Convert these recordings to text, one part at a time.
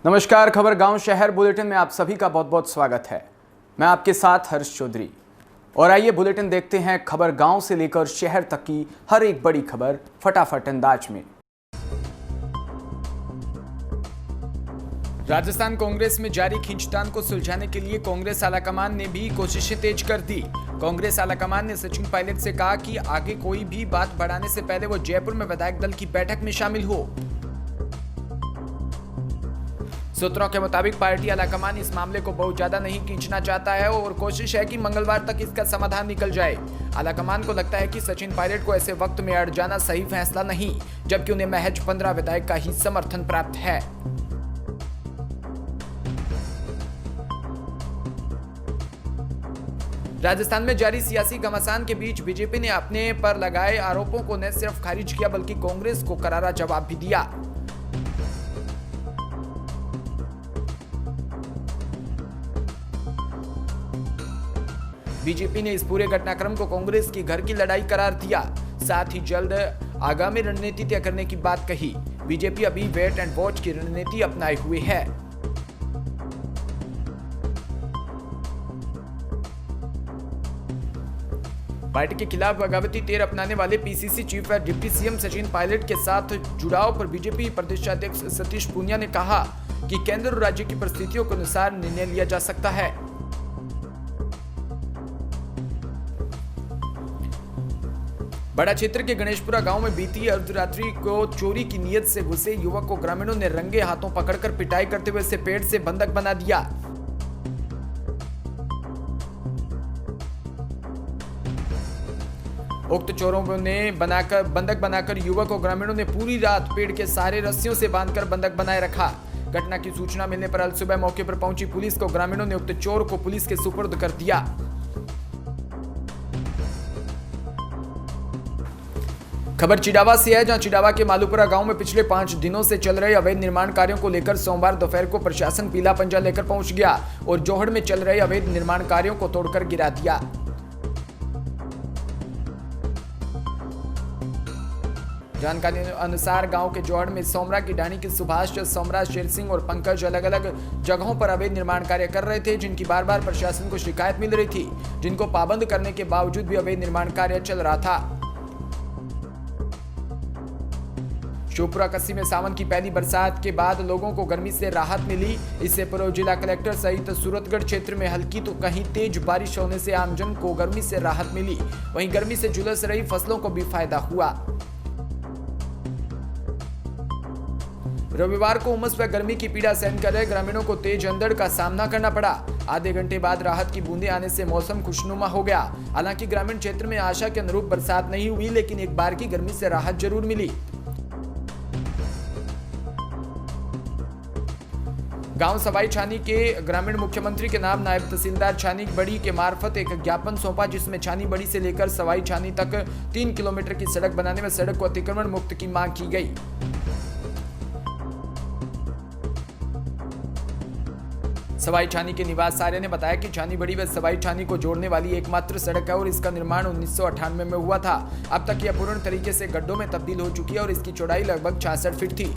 नमस्कार, खबर गांव शहर बुलेटिन में आप सभी का बहुत बहुत स्वागत है। मैं आपके साथ हर्ष चौधरी और आइए बुलेटिन देखते हैं खबर गांव से लेकर शहर तक की हर एक बड़ी खबर फटाफट अंदाज में। राजस्थान कांग्रेस में जारी खींचतान को सुलझाने के लिए कांग्रेस आलाकमान ने भी कोशिशें तेज कर दी। कांग्रेस आलाकमान ने सचिन पायलट से कहा कि आगे कोई भी बात बढ़ाने से पहले वो जयपुर में विधायक दल की बैठक में शामिल हो। सूत्रों के मुताबिक पार्टी आलाकमान इस मामले को बहुत ज्यादा नहीं खींचना चाहता है और कोशिश है कि मंगलवार तक इसका समाधान निकल जाए। आलाकमान को लगता है कि सचिन पायलट को ऐसे वक्त में अड़ जाना सही फैसला नहीं, जबकि उन्हें महज 15 विधायक का ही समर्थन प्राप्त है। राजस्थान में जारी सियासी घमासान के बीच बीजेपी ने अपने पर लगाए आरोपों को न सिर्फ खारिज किया बल्कि कांग्रेस को करारा जवाब भी दिया। बीजेपी ने इस पूरे घटनाक्रम को कांग्रेस की घर की लड़ाई करार दिया, साथ ही जल्द आगामी रणनीति तय करने की बात कही। बीजेपी अभी वेट एंड वॉच की रणनीति अपनाए हुए है। पार्टी के खिलाफ बगावती तेर अपनाने वाले पीसीसी चीफ व डिप्टी सीएम सचिन पायलट के साथ जुड़ाव पर बीजेपी प्रदेशाध्यक्ष सतीश पूनिया ने कहा कि केंद्र और राज्य की परिस्थितियों के अनुसार निर्णय लिया जा सकता है। बड़ा क्षेत्र के गणेशपुरा गांव में बीती अर्धरात्रि को चोरी की नीयत से घुसे युवक को ग्रामीणों ने रंगे हाथों पकड़कर पिटाई करते हुए उसे पेड़ से बंधक बना दिया। उक्त चोरों ने बंधक बनाकर युवक को ग्रामीणों ने पूरी रात पेड़ के सारे रस्सियों से बांधकर बंधक बनाए रखा। घटना की सूचना मिलने पर अल सुबह मौके पर पहुंची पुलिस को ग्रामीणों ने उक्त चोर को पुलिस के सुपुर्द कर दिया। खबर चिडावा से है, जहां चिडावा के मालूपुरा गांव में पिछले 5 दिनों से चल रहे अवैध निर्माण कार्यों को लेकर सोमवार दोपहर को प्रशासन पीला पंजा लेकर पहुंच गया और जोहड़ में चल रहे अवैध निर्माण कार्यों को तोड़कर गिरा दिया। जानकारी अनुसार गांव के जोहड़ में सोमरा की डाणी के सुभाष, सोमरा, शेर सिंह और पंकज अलग अलग जगहों पर अवैध निर्माण कार्य कर रहे थे, जिनकी बार बार प्रशासन को शिकायत मिल रही थी, जिनको पाबंद करने के बावजूद भी अवैध निर्माण कार्य चल रहा था। शिवपुरा कस्सी में सावन की पहली बरसात के बाद लोगों को गर्मी से राहत मिली। इससे पूर्व जिला कलेक्टर सहित सूरतगढ़ क्षेत्र में हल्की तो कहीं तेज बारिश होने से आमजन को गर्मी से राहत मिली। वहीं गर्मी से झुलस रही फसलों को भी फायदा हुआ। रविवार को उमस व गर्मी की पीड़ा सहन कर रहे ग्रामीणों को तेज अंधड़ का सामना करना पड़ा। आधे घंटे बाद राहत की बूंदें आने से मौसम खुशनुमा हो गया। हालांकि ग्रामीण क्षेत्र में आशा के अनुरूप बरसात नहीं हुई, लेकिन एक बार की गर्मी से राहत जरूर मिली। गांव सवाई छानी के ग्रामीण मुख्यमंत्री के नाम नायब तहसीलदार छानी बड़ी के मार्फत एक ज्ञापन सौंपा, जिसमें छानी बड़ी से लेकर सवाई छानी तक 3 किलोमीटर की सड़क बनाने में सड़क को अतिक्रमण मुक्त की मांग की गई। सवाई छानी के निवास सारे ने बताया कि छानी बड़ी व सवाई छानी को जोड़ने वाली एकमात्र सड़क है और इसका निर्माण 1998 में हुआ था। अब तक यह पूर्ण तरीके से गड्ढों में तब्दील हो चुकी है और इसकी चौड़ाई लगभग 66 फीट थी।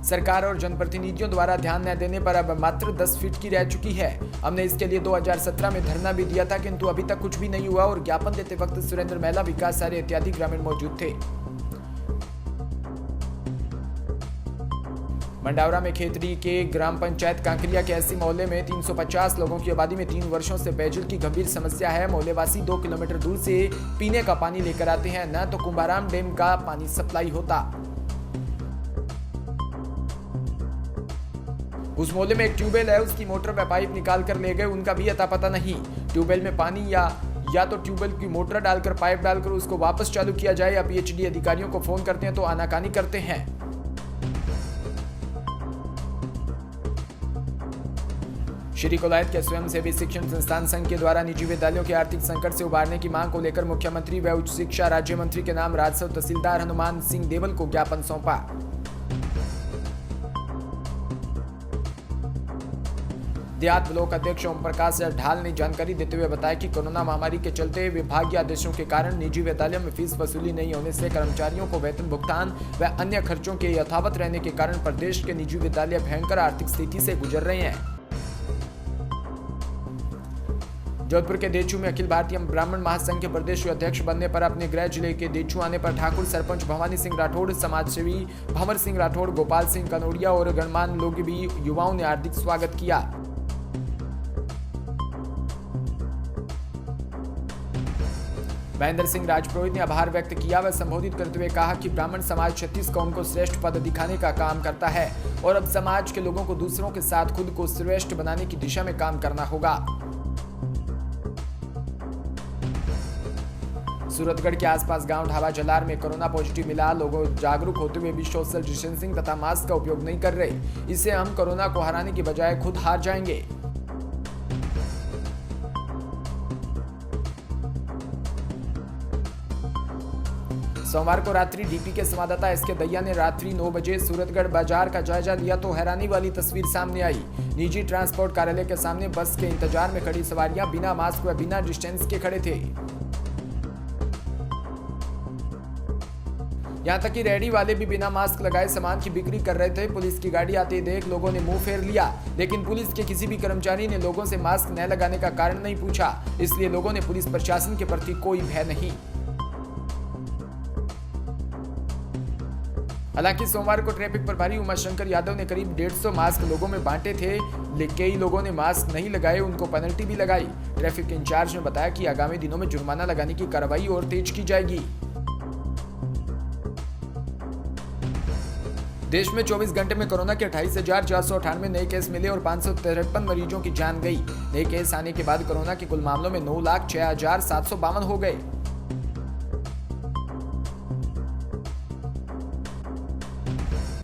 सरकार और जनप्रतिनिधियों द्वारा ध्यान न देने पर अब मात्र 10 फीट की रह चुकी है। हमने इसके लिए 2017 में धरना भी दिया था, किंतु अभी तक कुछ भी नहीं हुआ और ज्ञापन देते वक्त सुरेंद्र महिला, विकास सारे इत्यादि ग्रामीण मौजूद थे। मंडावरा में खेतड़ी के ग्राम पंचायत कांकरिया के 80 मोहल्ले में 350 लोगों की आबादी में 3 वर्षों से पेयजल की गंभीर समस्या है। मोहल्लेवासी 2 किलोमीटर दूर से पीने का पानी लेकर आते हैं, न तो कुंभाराम डैम का पानी सप्लाई होता। उस मोहल्ले में एक ट्यूबवेल है, उसकी मोटर व पाइप निकाल कर ले गए, उनका भी अता पता नहीं। ट्यूबवेल में पानी या तो ट्यूबवेल की मोटर डालकर पाइप डालकर उसको वापस चालू किया जाए या पीएचडी अधिकारियों को फोन करते हैं तो आनाकानी करते हैं। श्री कोलायत के स्वयंसेवी शिक्षण संस्थान संघ के द्वारा निजी विद्यालयों के आर्थिक संकट से उबारने की मांग को लेकर मुख्यमंत्री व उच्च शिक्षा राज्य मंत्री के नाम राजस्व तहसीलदार हनुमान सिंह देवल को ज्ञापन सौंपा। देहात ब्लॉक अध्यक्ष ओम प्रकाश ढाल ने जानकारी देते हुए बताया कि कोरोना महामारी के चलते विभागीय आदेशों के कारण निजी विद्यालयों में फीस वसूली नहीं होने से कर्मचारियों को वेतन भुगतान व अन्य खर्चों के यथावत रहने के कारण प्रदेश के निजी विद्यालय भयंकर आर्थिक स्थिति से गुजर रहे हैं। जोधपुर के देचू में अखिल भारतीय ब्राह्मण महासंघ के प्रदेश अध्यक्ष बनने पर अपने गृह जिले के देचू आने पर ठाकुर सरपंच भवानी सिंह राठौड़, समाजसेवी भंवर सिंह राठौड़, गोपाल सिंह कनौड़िया और गणमान्य लोग भी युवाओं ने हार्दिक स्वागत किया। महेंद्र सिंह राजपुरोहित ने आभार व्यक्त किया व संबोधित करते हुए कहा कि ब्राह्मण समाज 36 कौम को श्रेष्ठ पद दिखाने का काम करता है और अब समाज के लोगों को दूसरों के साथ खुद को श्रेष्ठ बनाने की दिशा में काम करना होगा। सूरतगढ़ के आसपास गांव ढाबा जलार में कोरोना पॉजिटिव मिला। लोगों जागरूक होते हुए भी सोशल डिस्टेंसिंग तथा मास्क का उपयोग नहीं कर रहे। इससे हम कोरोना को हराने की बजाय खुद हार जाएंगे। सोमवार को रात्रि डीपी के संवाददाता एसके दैया ने रात्रि 9 बजे सूरतगढ़ बाजार का जायजा लिया तो हैरानी वाली तस्वीर सामने आई। निजी ट्रांसपोर्ट कार्यालय के सामने बस के इंतजार में खड़ी सवारियां बिना मास्क व बिना डिस्टेंस के खड़े थे। यहां तक कि रेहड़ी वाले भी बिना मास्क लगाए सामान की बिक्री कर रहे थे। पुलिस की गाड़ी आते देख लोगों ने मुंह फेर लिया, लेकिन पुलिस के किसी भी कर्मचारी ने लोगों से मास्क न लगाने का कारण नहीं पूछा। इसलिए लोगों ने पुलिस प्रशासन के प्रति कोई भय नहीं। हालांकि सोमवार को ट्रैफिक प्रभारी उमाशंकर यादव ने करीब 150 मास्क लोगों में बांटे थे। कई लोगों ने मास्क नहीं लगाए, उनको पेनल्टी भी लगाई। ट्रैफिक इंचार्ज ने बताया कि आगामी दिनों में जुर्माना लगाने की कार्रवाई और तेज की जाएगी। देश में 24 घंटे में कोरोना के 28,498 नए केस मिले और 553 मरीजों की जान गई। नए केस आने के बाद कोरोना के कुल मामलों में 9,06,752 हो गए।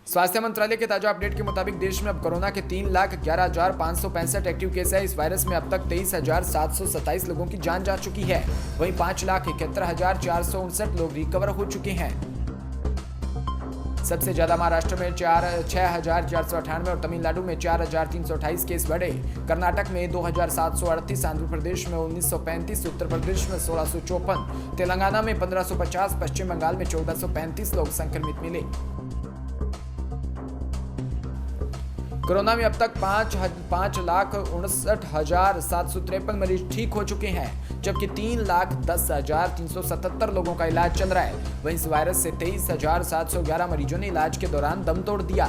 स्वास्थ्य मंत्रालय के ताजा अपडेट के मुताबिक देश में अब कोरोना के 3,11,565 एक्टिव केस है। इस वायरस में अब तक 23,727 लोगों की जान जा चुकी है। वहीं 5,71,459 लोग रिकवर हो चुके हैं। सबसे ज्यादा महाराष्ट्र में 6,498 और तमिलनाडु में 4,328 केस बढ़े। कर्नाटक में 2,738, आंध्र प्रदेश में 1,935, उत्तर प्रदेश में 1,654, तेलंगाना में 1,550, पश्चिम बंगाल में 1,435 लोग संक्रमित मिले। कोरोना में अब तक 5,59,753 मरीज ठीक हो चुके हैं, जबकि 3,10,377 लोगों का इलाज चल रहा है। वहीं इस वायरस से 23,711 मरीजों ने इलाज के दौरान दम तोड़ दिया।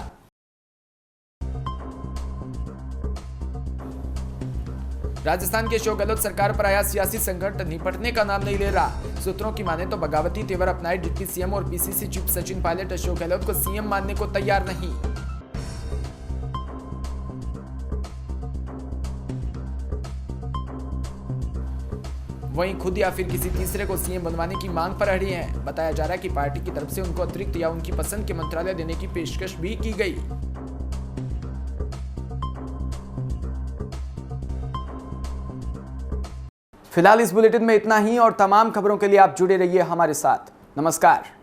राजस्थान के अशोक गहलोत सरकार पर आया सियासी संकट निपटने का नाम नहीं ले रहा। सूत्रों की माने तो बगावती तेवर अपनाए डिप्टी सीएम और पीसीसी चीफ सचिन पायलट अशोक गहलोत को सीएम मानने को तैयार नहीं। वहीं खुद या फिर किसी तीसरे को सीएम बनवाने की मांग पर अड़े हैं। बताया जा रहा है कि पार्टी की तरफ से उनको अतिरिक्त या उनकी पसंद के मंत्रालय देने की पेशकश भी की गई। फिलहाल इस बुलेटिन में इतना ही और तमाम खबरों के लिए आप जुड़े रहिए हमारे साथ। नमस्कार।